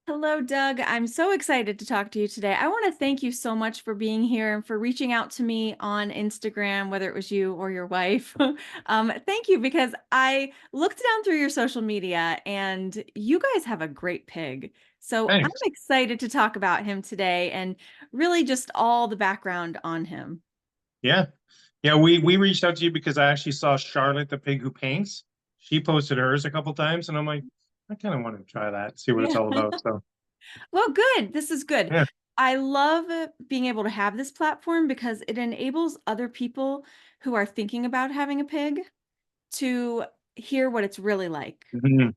Hello, Doug. I'm so excited to talk to you today. I want to thank you so much for being here and for reaching out to me on Instagram, whether it was you or your wife. Thank you because I looked down through your social media and you guys have a great pig. So I'm Thanks. excited to talk about him today and really just all the background on him. Yeah. Yeah, we reached out to you because I actually saw Charlotte the pig who paints. She posted hers a couple times and I'm like, I kind of want to try that, see what it's Yeah. all about. So, Well, good. This is good. yeah. I love being able to have this platform because it enables other people who are thinking about having a pig to hear what it's really like. Mhm.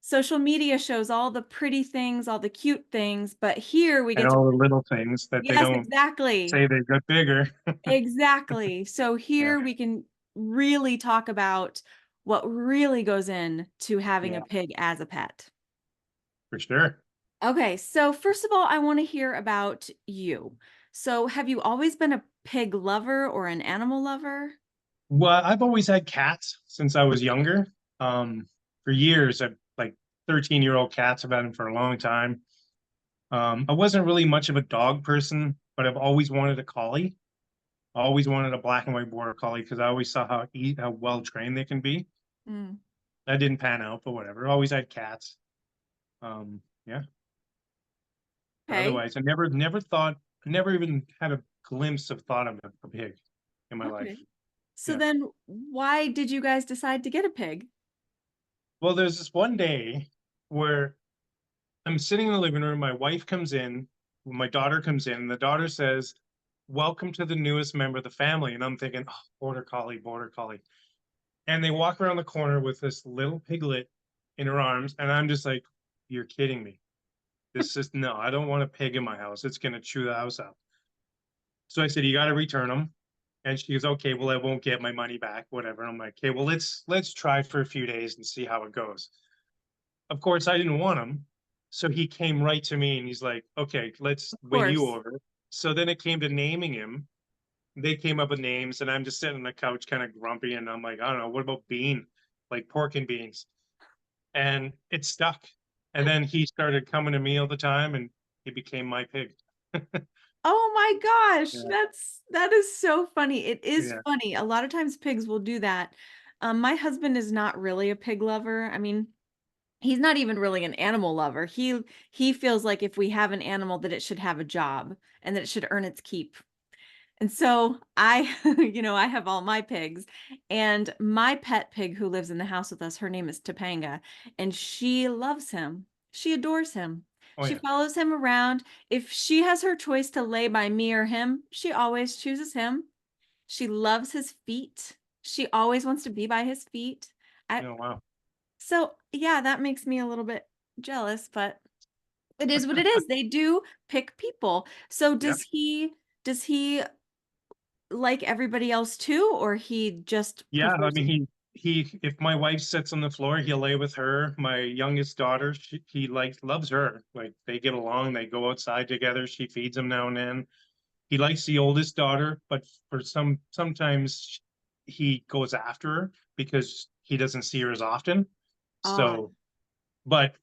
Social media shows all the pretty things, all the cute things, but here we And get to, all the little things that they yes, don't exactly. say they've got bigger. Exactly. So Yeah. here we can really talk about what really goes in to having a Yeah, pig as a pet. for sure. Okay, so first of all, I want to hear about you. So have you always been a pig lover or an animal lover? Well, I've always had cats since I was younger. For years, I've like 13-year-old cats. I've had them for a long time. I wasn't really much of a dog person, but I've always wanted a collie. I always wanted a black and white border collie because I always saw how well trained they can be. Mm, That didn't pan out, but whatever. Always had cats. Yeah. But okay, otherwise, I never even had a glimpse of thought of a pig in my okay. life. So Yeah. then why did you guys decide to get a pig? Well, there's this one day where I'm sitting in the living room. My wife comes in, my daughter comes in, and the daughter says, "Welcome to the newest member of the family." And I'm thinking, oh, border collie, border collie. And they walk around the corner with this little piglet in her arms, and I'm just like, "You're kidding me." This is no, I don't want a pig in my house. It's gonna chew the house up. So I said, you got to return them. And she goes, okay, well, I won't get my money back, whatever. I'm like, okay, well, let's try for a few days and see how it goes. Of course, I didn't want him. So he came right to me and he's like, okay, let's Of win you course. over. So then it came to naming him. They came up with names, and I'm just sitting on the couch, kind of grumpy. And I'm like, I don't know, what about bean? Like pork and beans. And it stuck. And then he started coming to me all the time and he became my pig. Oh my gosh, Yeah. that is so funny. It is Yeah. funny. A lot of times pigs will do that. My husband is not really a pig lover. I mean, he's not even really an animal lover. He feels like if we have an animal that it should have a job and that it should earn its keep. And so I, I have all my pigs and my pet pig who lives in the house with us, her name is Topanga, and she loves him. She adores him. Oh, She yeah. follows him around. If she has her choice to lay by me or him, she always chooses him. She loves his feet. She always wants to be by his feet. I, Oh, wow. so yeah, that makes me a little bit jealous, but it is what it is. They do pick people. So Yeah. does he like everybody else too, or he just Yeah, I prefers mean, you? if my wife sits on the floor, he'll lay with her. My youngest daughter, he like loves her. Like they get along. They go outside together. She feeds him now and then. He likes the oldest daughter, but sometimes he goes after her because he doesn't see her as often. Ah, So, but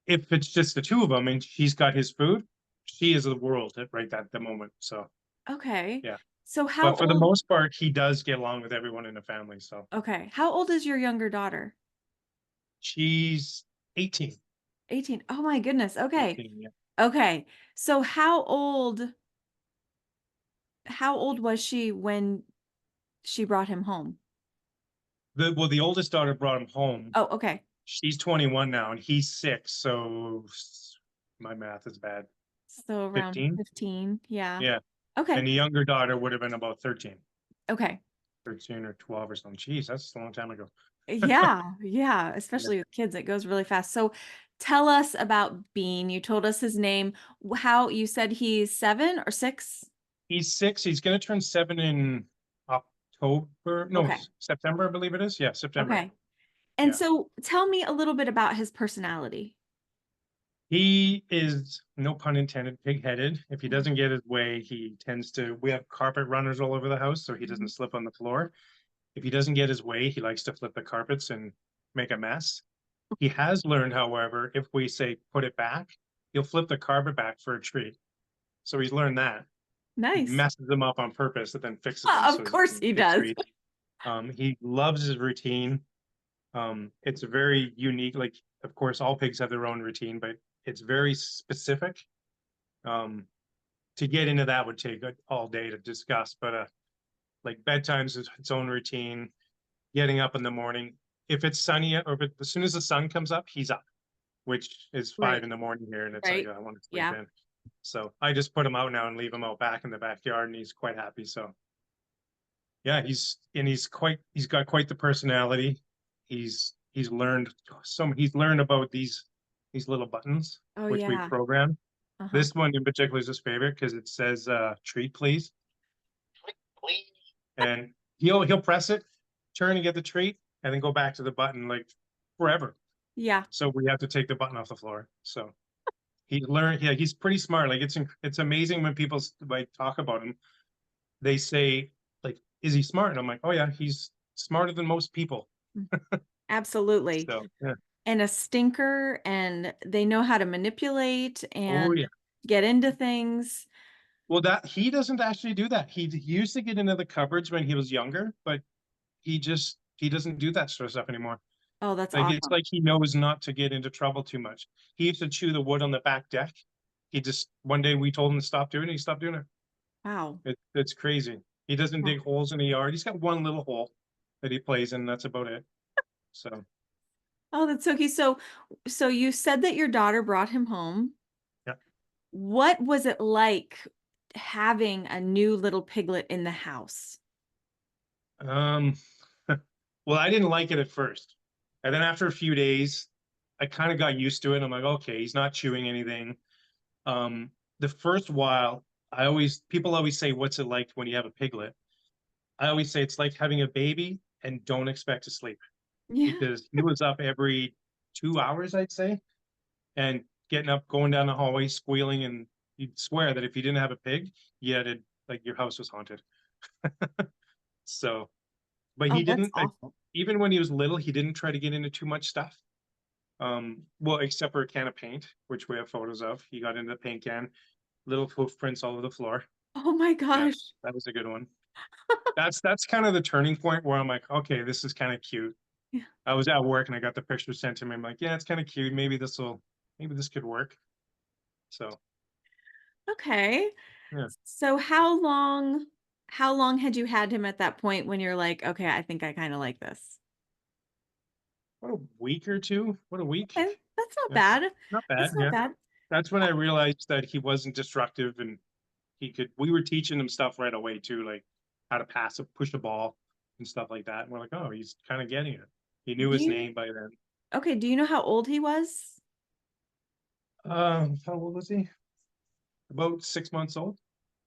if it's just the two of them and he's got his food, she is the world at the moment. So, okay. yeah. So how But for the old? most part, he does get along with everyone in the family. So Okay. How old is your younger daughter? she's 18. 18. Oh my goodness. Okay. 18, yeah. Okay. So how old was she when she brought him home? The oldest daughter brought him home. Oh, okay. She's 21 now, and he's 6. So my math is bad. So around 15, 15. Yeah. yeah. Okay. And the younger daughter would have been about 13, Okay. 13 or 12 or something. Jeez, that's a long time ago. Yeah. Yeah. Yeah. Especially with kids, it goes really fast. So tell us about Bean. You told us his name. How you said he's 7 or 6? He's 6. He's going to turn 7 in October. No, Okay. September, I believe it is. Yeah, September. Okay. And Yeah. so tell me a little bit about his personality. He is, no pun intended, pig-headed. If he Mhm. doesn't get his way, he tends to. We have carpet runners all over the house, so he doesn't Mhm. slip on the floor. If he doesn't get his way, he likes to flip the carpets and make a mess. He has learned, however, if we say put it back, he'll flip the carpet back for a treat. So he's learned that. He Nice. messes them up on purpose and then fixes them Of so he course can he get does. treats. He loves his routine. It's very unique. Like, of course, all pigs have their own routine, but it's very specific. Um, to get into that would take all day to discuss, but like bedtime's is its own routine. Getting up in the morning, if it's sunny or if as soon as the sun comes up, he's up, which is five Right. in the morning here, and it's like Right. I want to sleep Yeah. in. So I just put him out now and leave him out back in the backyard, and he's quite happy. So yeah, he's got quite the personality. He's learned about these little buttons Oh which we yeah. program. Uh-huh. This one in particular is his favorite because it says treat please. And he'll press it, turn and get the treat, and then go back to the button like forever. Yeah. So we have to take the button off the floor. So he learned. Yeah, he's pretty smart. Like it's amazing when people like talk about him. They say like, "Is he smart?" And I'm like, "Oh yeah, he's smarter than most people." Mm. Absolutely. So yeah. And a stinker, and they know how to manipulate Oh and yeah. get into things. Well, that he doesn't actually do that. He used to get into the cupboards when he was younger, but he doesn't do that sort of stuff anymore. Oh, that's Like it's awesome. like he knows not to get into trouble too much. He used to chew the wood on the back deck. He just one day we told him to stop doing it. He stopped doing it. Wow. It's crazy. He doesn't Wow. dig holes in the yard. He's got one little hole that he plays in. That's about it. So Oh, that's so cute. So you said that your daughter brought him home. yeah. What was it like having a new little piglet in the house? Um. Well, I didn't like it at first, and then after a few days, I kind of got used to it. I'm like, okay, he's not chewing anything. Um. The first while, people always say, "What's it like when you have a piglet?" I always say it's like having a baby and don't expect to sleep Yeah. because he was up every 2 hours, I'd say, and getting up, going down the hallway, squealing, and you'd swear that if you didn't have a pig, you had it like your house was haunted. So, but Oh, he that's didn't like awful. even when he was little, he didn't try to get into too much stuff. Well, except for a can of paint, which we have photos of. He got into the paint can, little hoof prints all over the floor. Oh my Yeah, gosh. that was a good one. That's kind of the turning point where I'm like, okay, this is kind of cute. Yeah. I was at work and I got the picture sent to me. I'm like, yeah, it's kind of cute. Maybe this could work. So Okay. yeah, So how long had you had him at that point when you're like, okay, I think I kind of like this? what a week or two. What a week. Okay, that's not Yeah, bad. not bad. That's not Yeah, bad. that's when I realized that he wasn't destructive and he could. We were teaching him stuff right away too, like how to push a ball, and stuff like that. And we're like, oh, he's kind of getting it. He knew Do his you name by then. okay, do you know how old he was? How old was he? About 6 months old.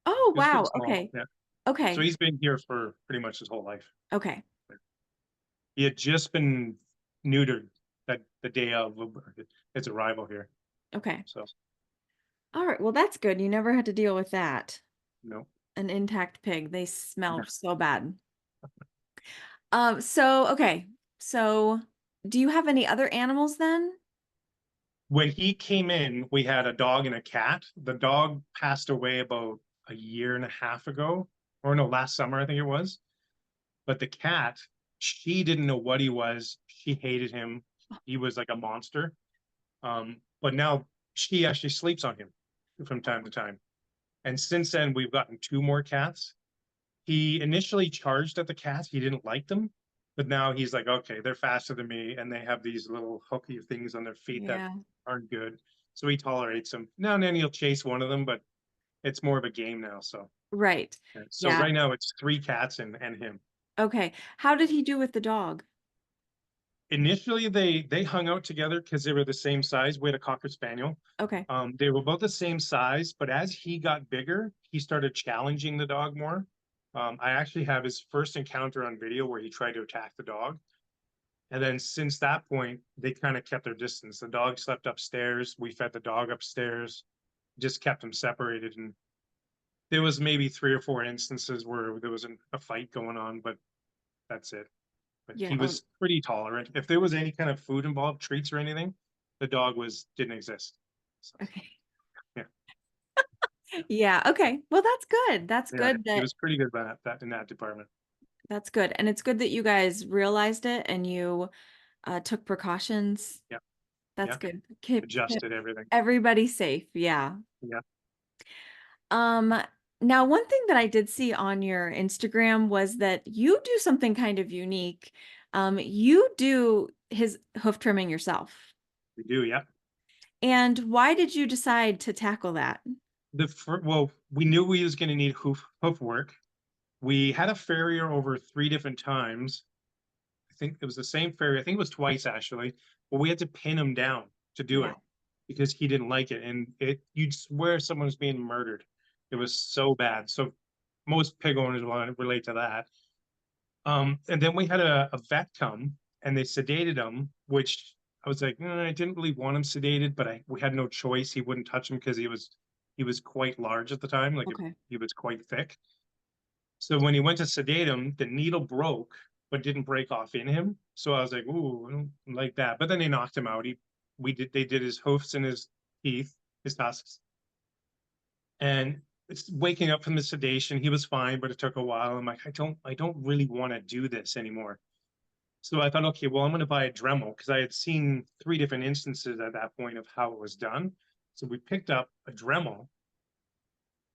Oh, He was pretty wow. small. Okay. Yeah. So Okay. he's been here for pretty much his whole life. Okay. He had just been neutered that the day of his arrival here. Okay. So All right. Well, that's good. You never had to deal with that. no. An intact pig. They smell so bad. So okay. So do you have any other animals then? When he came in, we had a dog and a cat. The dog passed away about a year and a half ago, or no, last summer, I think it was. But the cat, she didn't know what he was. She hated him. He was like a monster. But now she actually sleeps on him from time to time. And since then, we've gotten two more cats. He initially charged at the cats. He didn't like them, but now he's like, okay, they're faster than me, and they have these little hooky things on their feet that Yeah. aren't good. So he tolerates them. Now and then he'll chase one of them, but it's more of a game now. So Right. yeah. So Yeah. right now it's three cats and him. Okay. How did he do with the dog? Initially, they hung out together because they were the same size. We had a cocker spaniel. Okay. They were both the same size, but as he got bigger, he started challenging the dog more. I actually have his first encounter on video where he tried to attack the dog. And then since that point, they kind of kept their distance. The dog slept upstairs. We fed the dog upstairs, just kept them separated. And there was maybe 3 or 4 instances where there was a fight going on, but that's it. but Yeah. he Oh, was pretty tolerant. If there was any kind of food involved, treats or anything, the dog was didn't exist. So okay. yeah, Yeah. Okay. Well, that's good. That's yeah, good he that was pretty good by that in that department. that's good. And it's good that you guys realized it and you took precautions. Yeah, That's yeah, good. Keep adjusted everything. everybody safe. Yeah. Yeah, Um, Now one thing that I did see on your Instagram was that you do something kind of unique. You do his hoof trimming yourself. we do. Yeah. And why did you decide to tackle that? Well, we knew we was going to need hoof work. We had a farrier over 3 different times. I think it was the same farrier. I think it was twice actually. But we had to pin him down to do Yeah. it because he didn't like it, and you'd swear someone was being murdered. It was so bad. So most pig owners will relate to that. And then we had a vet come and they sedated him, which I was like, I didn't really want him sedated, but we had no choice. He wouldn't touch him because he was quite large at the time, like Okay. he was quite thick. So when he went to sedate him, the needle broke, but didn't break off in him. So I was like, ooh, I don't like that. But then they knocked him out. They did his hoofs and his teeth, his tusks, and it's waking up from the sedation. He was fine, but it took a while. I'm like, I don't really want to do this anymore. So I thought, okay, well, I'm going to buy a Dremel because I had seen 3 different instances at that point of how it was done. So we picked up a Dremel,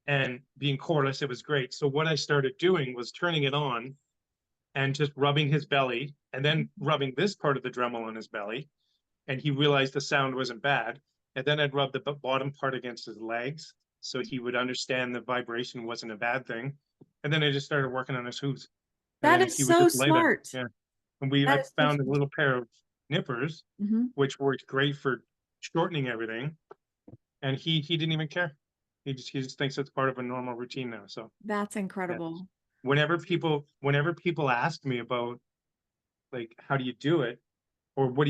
and being cordless, it was great. So what I started doing was turning it on and just rubbing his belly and then rubbing this part of the Dremel on his belly. And he realized the sound wasn't bad. And then I'd rub the bottom part against his legs so he would understand the vibration wasn't a bad thing. And then I just started working on his hooves. And That then is he would so just lay there. smart. Yeah. And That I is so found a smart. little pair of nippers, Mhm. which worked great for shortening everything. And he didn't even care. He just thinks it's part of a normal routine now. So That's yeah. incredible. Whenever people ask me about like how do you do it, or what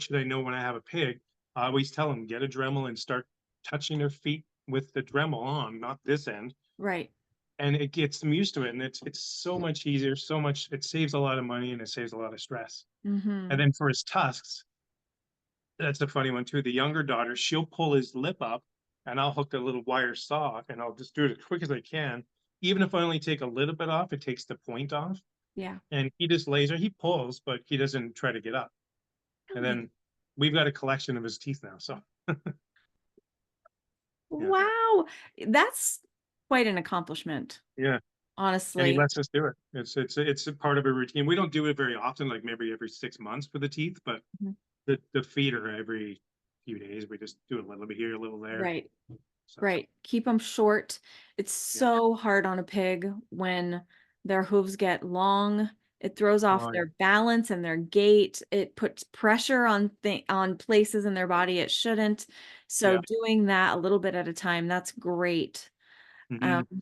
should I know when I have a pig? I always tell them get a Dremel and start touching their feet with the Dremel on, not this end, Right. and it gets them used to it. And it's so much easier, so much. It saves a lot of money and it saves a lot of stress. And Hmm. then for his tusks, that's a funny one too. The younger daughter, she'll pull his lip up, and I'll hook a little wire saw, and I'll just do it as quick as I can. Even if I only take a little bit off, it takes the point off. Yeah. And he just lays there. He pulls, but he doesn't try to get up. Oh, And yeah. then we've got a collection of his teeth now. So yeah, Wow. That's quite an accomplishment, yeah. And he honestly. lets us do it. It's a part of a routine. We don't do it very often, like maybe every 6 months for the teeth, but Mhm. the feet are every few days. We just do a little bit here, a little there. Right. So Right. Keep them short. It's yeah. so hard on a pig when their hooves get long. It throws off Oh their yeah. balance and their gait. It puts pressure on on places in their body it shouldn't. So Yeah. doing that a little bit at a time, that's great. Hmm. Um,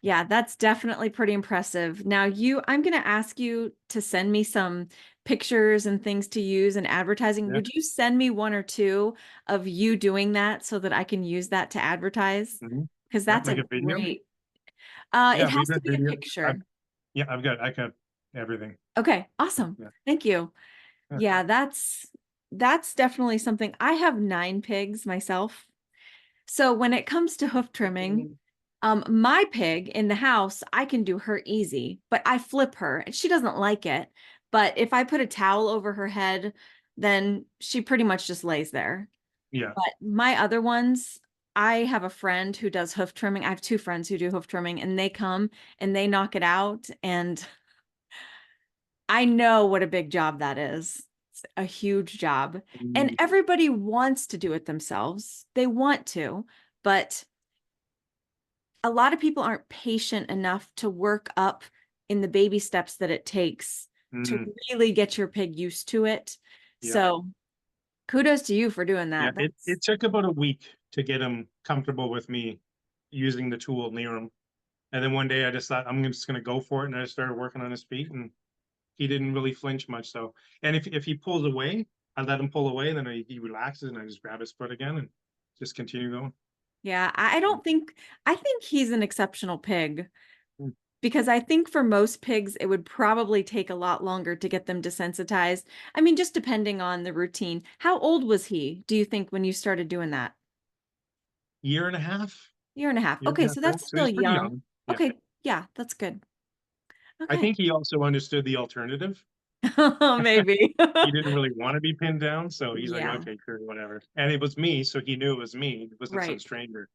yeah, that's definitely pretty impressive. Now I'm going to ask you to send me some pictures and things to use in advertising. Yeah. Would you send me one or two of you doing that so that I can use that to advertise? Hmm. Because Yeah. that's Like a a video. great, it Yeah, we've has to got be a video. picture. Yeah, I got everything. Okay, awesome. Yeah. Thank you. Yeah. Yeah, that's definitely something. I have 9 pigs myself. So when it comes to hoof trimming, my pig in the house, I can do her easy, but I flip her and she doesn't like it. But if I put a towel over her head, then she pretty much just lays there. Yeah. But my other ones, I have a friend who does hoof trimming. I have 2 friends who do hoof trimming and they come and they knock it out. And I know what a big job that is. It's a huge job. And Mm. everybody wants to do it themselves. They want to, but a lot of people aren't patient enough to work up in the baby steps that it takes to Mhm. really get your pig used to it. Yeah. So kudos to you for doing Yeah. that. It That's took about a week to get him comfortable with me using the tool near him. And then one day I just thought I'm just going to go for it, and I started working on his feet, and he didn't really flinch much. So, and if he pulls away, I let him pull away, and then he relaxes, and I just grab his foot again and just continue going. yeah, I don't think I think he's an exceptional pig Mm. because I think for most pigs, it would probably take a lot longer to get them desensitized. I mean, just depending on the routine. How old was he, do you think, when you started doing that? Year and a half, Year and a half. year and Okay, a half so old. that's So still he's pretty young. young. Yeah. Okay, yeah, that's good. I Okay. think he also understood the alternative. Maybe. He didn't really want to be pinned down, so he's like, Yeah, okay, sure, whatever. And it was me, so he knew it was me. It wasn't some right. stranger.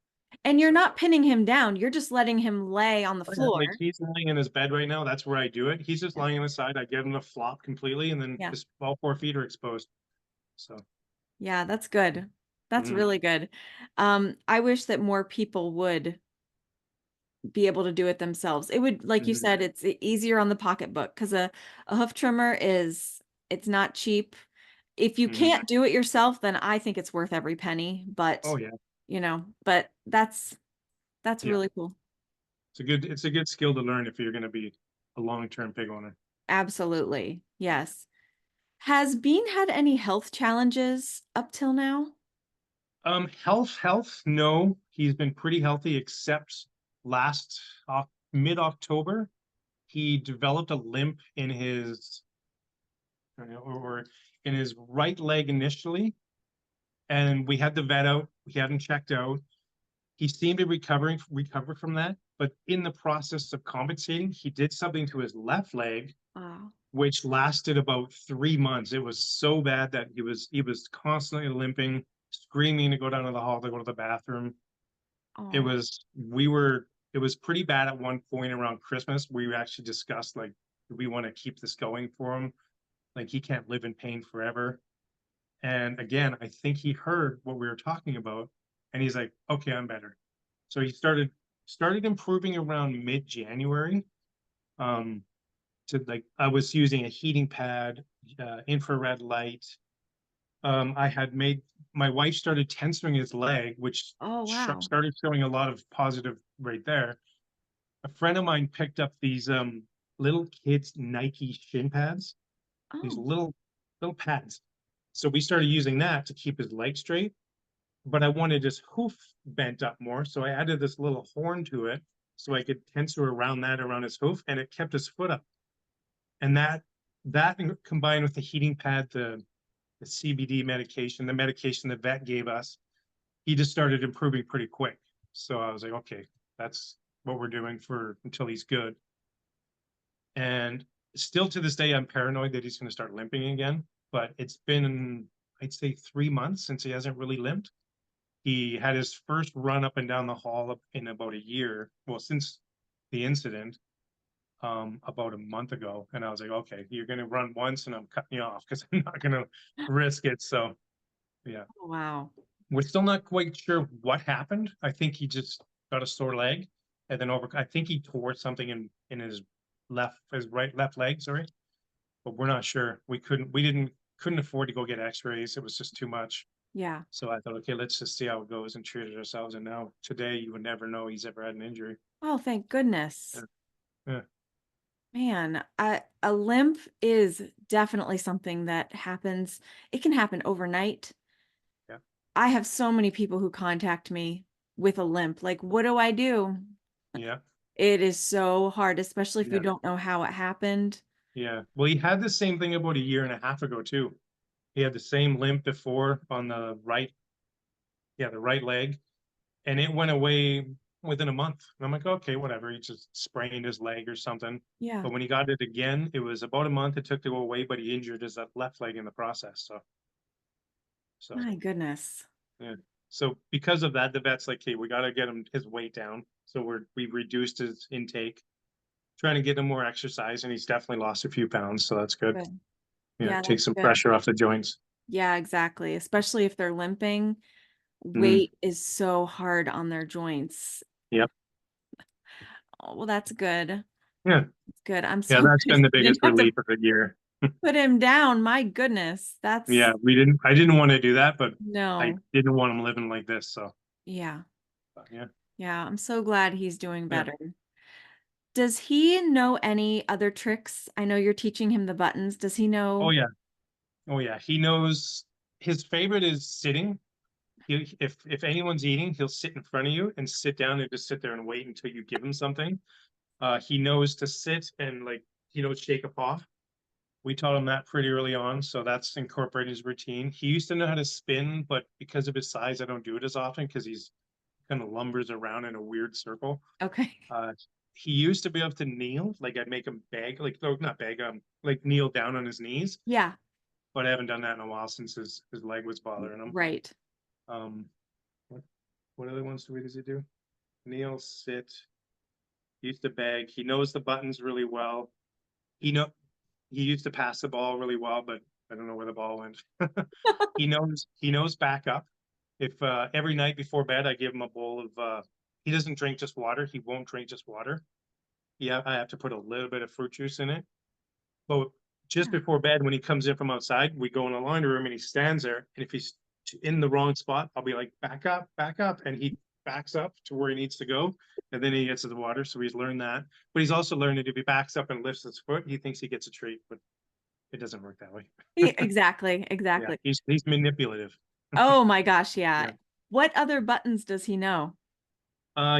And you're So not pinning him down. You're just letting him lay on the oh, yeah, floor. like he's lying in his bed right now. That's where I do it. He's just Yeah. lying on his side. I get him to flop completely, and then Yeah. his all 4 feet are exposed. So Yeah, that's good. That's mm, really good. I wish that more people would be able to do it themselves. It would, like you mm, said, it's easier on the pocketbook because a hoof trimmer it's not cheap. If you mm. can't do it yourself, then I think it's worth every penny. But Oh yeah, but that's yeah. really cool. It's a good skill to learn if you're going to be a long-term pig owner. Absolutely. Yes. Has Bean had any health challenges up till now? Health, no, he's been pretty healthy except last mid-October, he developed a limp in his or in his right leg initially, and we had the vet out. He hadn't checked out. He seemed to recover from that, but in the process of compensating, he did something to his left leg, Oh, which lasted about 3 months. It was so bad that he was constantly limping, screaming to go down to the hall to go to the bathroom. It oh, was we were it was pretty bad at one point around Christmas. We actually discussed like, do we want to keep this going for him? Like he can't live in pain forever. And again, I think he heard what we were talking about, and he's like, okay, I'm better. So he started improving around mid-January. Um, to like I was using a heating pad, infrared light. I had made my wife started tensoring his leg, which oh, wow. started showing a lot of positive right there. A friend of mine picked up these little kids Nike shin pads, these Oh, little pads. So we started using that to keep his leg straight, but I wanted his hoof bent up more, so I added this little horn to it so I could tensor around that around his hoof, and it kept his foot up. And that combined with the heating pad, the CBD medication, the medication the vet gave us, he just started improving pretty quick. So I was like, okay, that's what we're doing for until he's good. And still to this day, I'm paranoid that he's going to start limping again. But it's been, I'd say, 3 months since he hasn't really limped. He had his first run up and down the hall in about a year. Well, since the incident, about a month ago. And I was like, okay, you're going to run once and I'm cutting you off because I'm not going to risk it. So, yeah, wow. we're still not quite sure what happened. I think he just got a sore leg and then I think he tore something in his left leg, sorry, but we're not sure. We couldn't afford to go get x-rays. It was just too much. Yeah. So I thought, okay, let's just see how it goes and treat it ourselves. And now today you would never know he's ever had an injury. Oh, thank goodness. Yeah. Yeah. Man, a limp is definitely something that happens. It can happen overnight. Yeah. I have so many people who contact me with a limp. Like, what do I do? Yeah. It is so hard, especially if you Yeah. don't know how it happened. Yeah. Well, he had the same thing about a year and a half ago too. He had the same limp before on the right, yeah, the right leg, and it went away within a month. And I'm like, okay, whatever. He just sprained his leg or something. Yeah. But when he got it again, it was about a month it took to go away, but he injured his left leg in the process. So My goodness. yeah. So because of that, the vet's like, hey, we got to get him his weight down. So we reduced his intake, trying to get him more exercise, and he's definitely lost a few pounds. So that's good. Good. Yeah, Yeah, take that's some good. pressure off the joints. Yeah, exactly. Especially if they're limping. Mm, Weight is so hard on their joints. yep. Oh, well, that's good. Yeah. It's good. I'm Yeah, so that's glad been the you didn't biggest have to relief of the year. put him down. My goodness. Yeah, That's I didn't want to do that, but I no. didn't want him living like this. So Yeah. yeah. Yeah. I'm so glad he's doing Yeah. better. Does he know any other tricks? I know you're teaching him the buttons. Does he Oh know? yeah. Oh yeah. He knows his favorite is sitting. If anyone's eating, he'll sit in front of you and sit down and just sit there and wait until you give him something. He knows to sit and like he knows shake a paw. We taught him that pretty early on, so that's incorporated his routine. He used to know how to spin, but because of his size, I don't do it as often because he's kind of lumbers around in a weird circle. Okay. Uh, he used to be able to kneel, like I'd make him beg, like no, not beg, like kneel down on his knees. Yeah, But I haven't done that in a while since his leg was bothering him. right. Um, what what other ones does he do? Kneel, sit. He used to beg. He knows the buttons really well. He know he used to pass the ball really well, but I don't know where the ball went. He knows back up. If every night before bed I give him a bowl of he doesn't drink just water. He won't drink just water. Yeah, I have to put a little bit of fruit juice in it. But just Yeah. before bed, when he comes in from outside, we go in the laundry room and he stands there. And if he's in the wrong spot, I'll be like, back up. And he backs up to where he needs to go. And then he gets to the water. So he's learned that. But he's also learned that if he backs up and lifts his foot, he thinks he gets a treat. But it doesn't work that way. Exactly, Yeah. exactly. He's manipulative. Oh my gosh, yeah. Yeah. What other buttons does he know?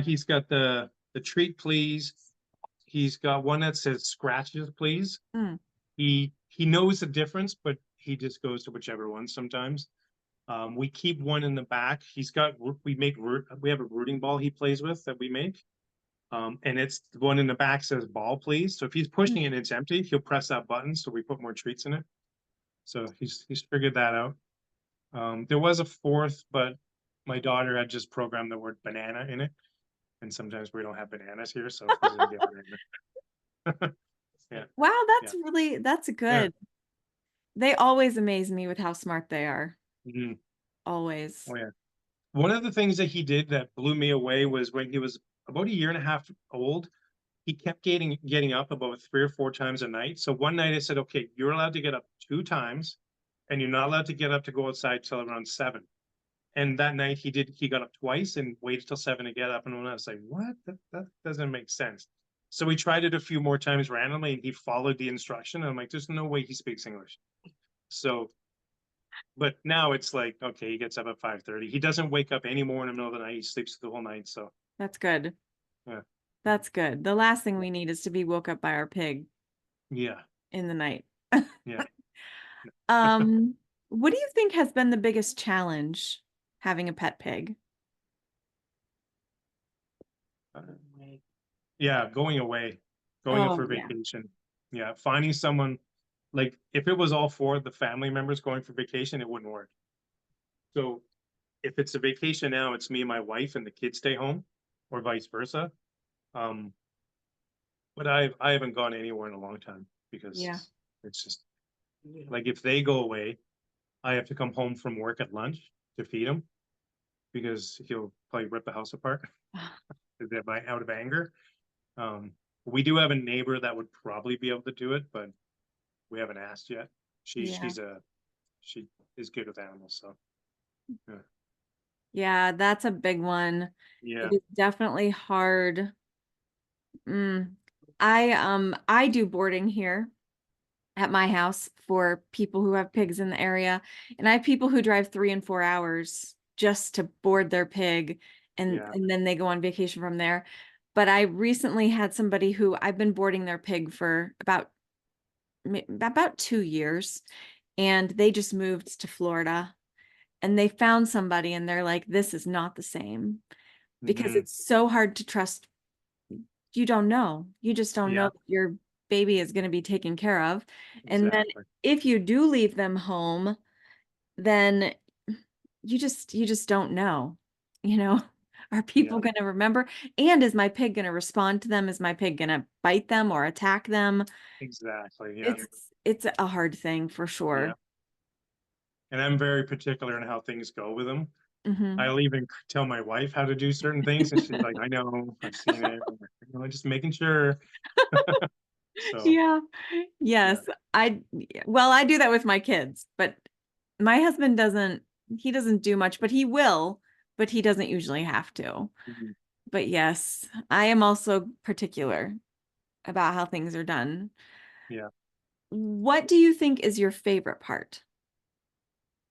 He's got the treat please. He's got one that says scratches please. Mm, He knows the difference, but he just goes to whichever one sometimes. We keep one in the back. We have a rooting ball he plays with that we make. And it's the one in the back says ball please. So if he's mm. pushing it and it's empty, he'll press that button. So we put more treats in it. So he's figured that out. There was a fourth, but my daughter had just programmed the word banana in it. And sometimes we don't have bananas here, so he's gonna get banana. Yeah, Wow, yeah, that's yeah. good. They always amaze me with how smart they are. Mhm. Always. Oh yeah. One of the things that he did that blew me away was when he was about a year and a half old, he kept getting up about 3 or 4 times a night. So one night I said, okay, you're allowed to get up 2 times, and you're not allowed to get up to go outside till around 7. And that night he got up twice and waited till 7 to get up. And when I was like, what? That doesn't make sense. So we tried it a few more times randomly and he followed the instruction. And I'm like, there's no way he speaks English. So but now it's like, okay, he gets up at 5:30. He doesn't wake up anymore in the middle of the night. He sleeps the whole night. So That's good. yeah. That's good. The last thing we need is to be woke up by our pig Yeah. in the night. Yeah. Um, what do you think has been the biggest challenge having a pet pig? Yeah, going away, going Oh, for yeah. vacation. Yeah, finding someone like if it was all four of the family members going for vacation, it wouldn't work. So if it's a vacation now, it's me and my wife and the kids stay home, or vice versa. Um, but I haven't gone anywhere in a long time Yeah. because it's just like if they go away, I have to come home from work at lunch to feed him because he'll probably rip the house apart out of anger. Um, we do have a neighbor that would probably be able to do it, but we haven't asked yet. She Yeah. she's a she is good with animals, so yeah. Yeah, that's a big one. It Yeah, is definitely hard. Mm. I do boarding here at my house for people who have pigs in the area. And I have people who drive 3 and 4 hours just to board their pig yeah, and then they go on vacation from there. But I recently had somebody who I've been boarding their pig for about 2 years, and they just moved to Florida and they found somebody and they're like, this is not the same because hmm, it's so hard to trust. You don't know. You just don't know yeah, if your baby is going to be taken care of. And then exactly. if you do leave them home, then you just don't know. You know, are people Yeah, going to remember? And is my pig going to respond to them? Is my pig going to bite them or attack them? exactly. Yeah, It's a hard thing for yeah. sure. And I'm very particular in how things go with them. Hmm. I'll even tell my wife how to do certain things, and she's like, "I know, I've seen it. I'm like, "No, just making sure." So Yeah. Yes. yeah, I well, I do that with my kids, but my husband doesn't he doesn't do much, but he will, but he doesn't usually have to. mhm, But yes, I am also particular about how things are done. yeah. What do you think is your favorite part?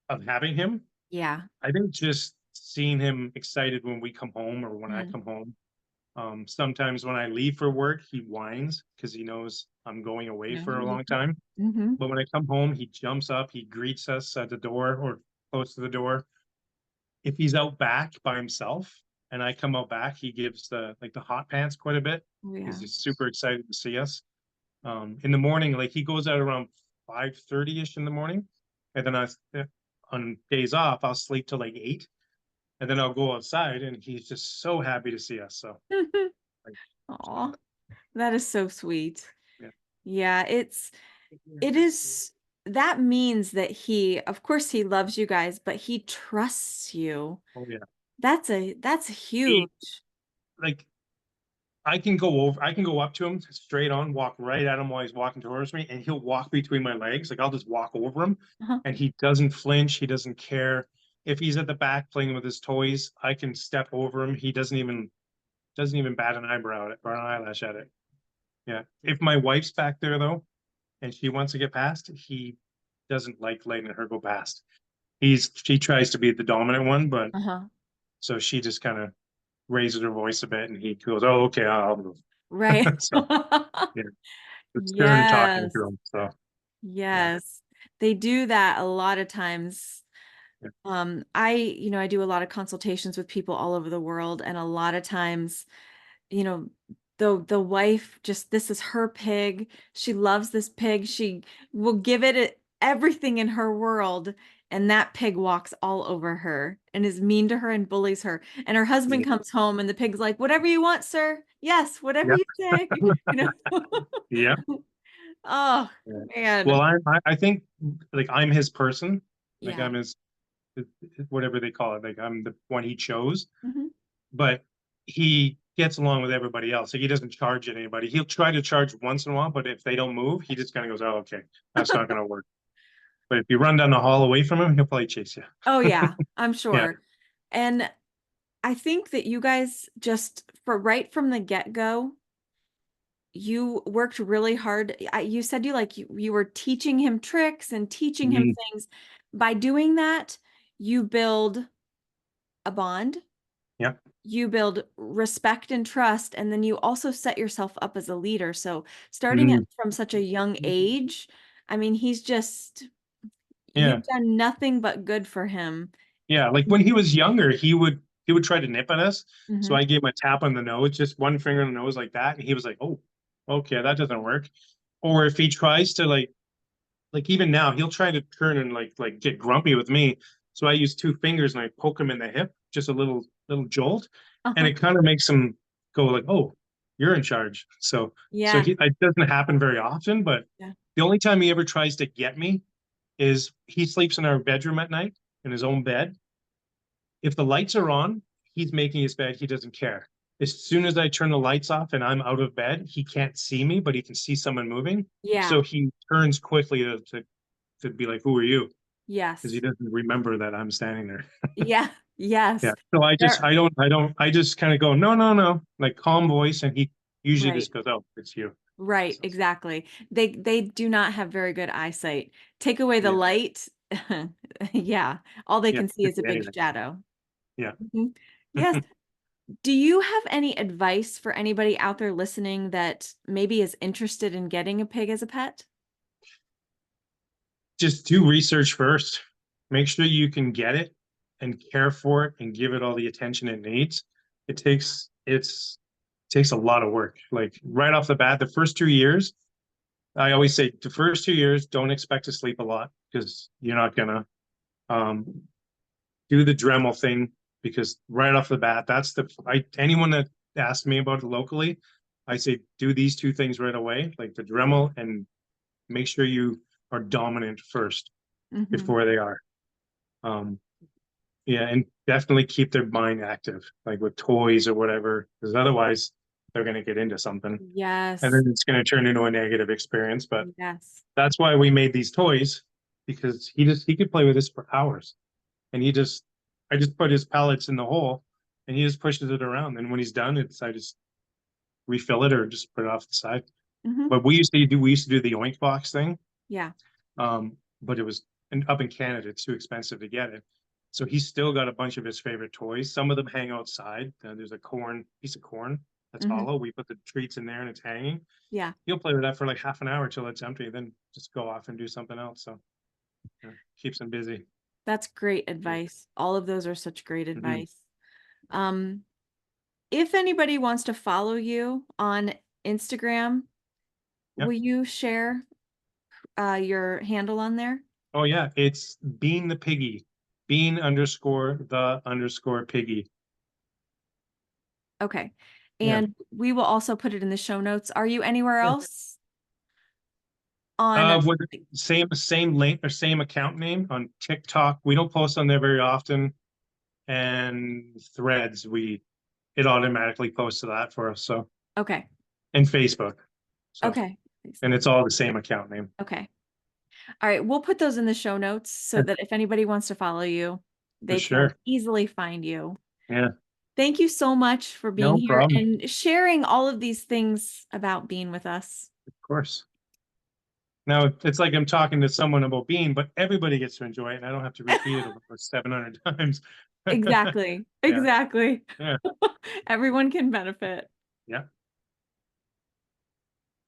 Of having him, Yeah. I think just seeing him excited when we come home or when I Mm. come home. Sometimes when I leave for work, he whines because he knows I'm going away for a No. long time. Mm-hmm. But when I come home, he jumps up, he greets us at the door or close to the door. If he's out back by himself and I come out back, he gives the hot pants quite a bit Oh because yeah. he's super excited to see us. In the morning, like he goes out around 5:30 ish in the morning, and then on days off I'll sleep till like 8, and then I'll go outside, and he's just so happy to see us. So like, just love Oh, it. that is so sweet. Yeah. Yeah, it is that means that of course he loves you guys, but he trusts you. Oh yeah. That's He huge. like I can go up to him straight on, walk right at him while he's walking towards me, and he'll walk between my legs. Like I'll just walk over him, Uh-huh. and he doesn't flinch. He doesn't care. If he's at the back playing with his toys, I can step over him. He doesn't even bat an eyebrow at it or an eyelash at it. Yeah. If my wife's back there though, and she wants to get past, he doesn't like letting her go past. She tries to be the dominant one, but Uh-huh. so she just kind of raises her voice a bit, and he goes, "Oh, okay, I'll move." Right. So yeah, it's turn talking Yes. to him. So yeah, Yes. They do that a lot of times. yeah, I do a lot of consultations with people all over the world, and a lot of times, you know, the wife just this is her pig. She loves this pig. She will give everything in her world, and that pig walks all over her and is mean to her and bullies her. And her husband yeah, comes home and the pig's like, "Whatever you want, sir. Yes, whatever yeah, you say." You know? yeah. Oh, Yeah. Well, man. I think like I'm his person, like Yeah. I'm his whatever they call it, like I'm the one he chose. Mhm. But he gets along with everybody else. Like he doesn't charge at anybody. He'll try to charge once in a while, but if they don't move, he just kind of goes, "Oh, okay, that's not going to work." But if you run down the hall away from him, he'll probably chase you. Oh, yeah, I'm Yeah. sure. And I think that you guys just for right from the get-go, you worked really hard. You said you were teaching him tricks and teaching him Mhm. things. By doing that, you build a bond, Yeah. you build respect and trust, and then you also set yourself up as a leader. So starting it Mhm. from such a young age, I mean, Yeah. you've done nothing but good for him. Yeah. Like when he was younger, he would try to nip at us. So Mhm. I gave him a tap on the nose, just one finger on the nose like that, and he was like, "Oh, okay, that doesn't work." Or if he tries to like even now he'll try to turn and like get grumpy with me, so I use two fingers and I poke him in the hip, just a little jolt, and Uh-huh. it kind of makes him go like, "Oh, you're in charge." So Yeah. it doesn't happen very often, but Yeah. the only time he ever tries to get me is he sleeps in our bedroom at night in his own bed. If the lights are on, he's making his bed, he doesn't care. As soon as I turn the lights off and I'm out of bed, he can't see me, but he can see someone moving, Yeah. so he turns quickly to be like, "Who are you?" Because he Yes. doesn't remember that I'm standing there. Yeah. Yeah. Yes. So There. I just kind of go, "No, no, no," like calm voice. And he usually Right. just goes, "Oh, it's you." Right, So, exactly. They do not have very good eyesight. Take away the yeah. light, yeah, all they Yeah. can see is a big Anyway. shadow. Yeah. Mhm. Yes. Do you have any advice for anybody out there listening that maybe is interested in getting a pig as a pet? Just do research first. Make sure you can get it and care for it and give it all the attention it needs. It takes a lot of work. Like right off the bat, the first 2 years, I always say the first 2 years, don't expect to sleep a lot because you're not gonna. Um, do the Dremel thing because right off the bat, anyone that asks me about it locally, I say do these two things right away, like the Dremel, and make sure you are dominant first Mhm. before they are. Um, yeah, and definitely keep their mind active, like with toys or whatever, because otherwise they're going to get into something, and Yes. then it's going to turn into a negative experience. But Yes. that's why we made these toys because he could play with this for hours. And I just put his pellets in the hole, and he just pushes it around. And when he's done, I just refill it or just put it off the side. Mhm. But we used to do the oink box thing, Yeah. but it was up in Canada, it's too expensive to get it. So he's still got a bunch of his favorite toys. Some of them hang outside. There's a piece of corn. that's Mhm. hollow. We put the treats in there and it's hanging. Yeah, He'll play with that for like half an hour till it's empty, then just go off and do something else. So yeah, keeps him busy. that's great Yeah. advice. All of those are such great Mhm. advice. Um, if anybody wants to follow you on Instagram, will Yep. you share your handle on there? Oh yeah, it's Bean the Piggy. Bean underscore the underscore Piggy. Okay. Yeah. And we will also put it in the show notes. Are you anywhere Yeah. else on With same link or same account name on TikTok. We don't post on there very often. And Threads, it automatically posts to that for us. So okay. and Facebook. So Okay. and it's all the same account name. Okay. All right, we'll put those in the show notes so that if anybody wants to follow you, For they can sure. easily find you. Yeah. Thank you so much for being No here problem. and sharing all of these things about being with us. Of course. Now it's like I'm talking to someone about Bean, but everybody gets to enjoy it, and I don't have to repeat it over 700 times. Exactly. Yeah, Exactly. yeah, Everyone can benefit. yeah.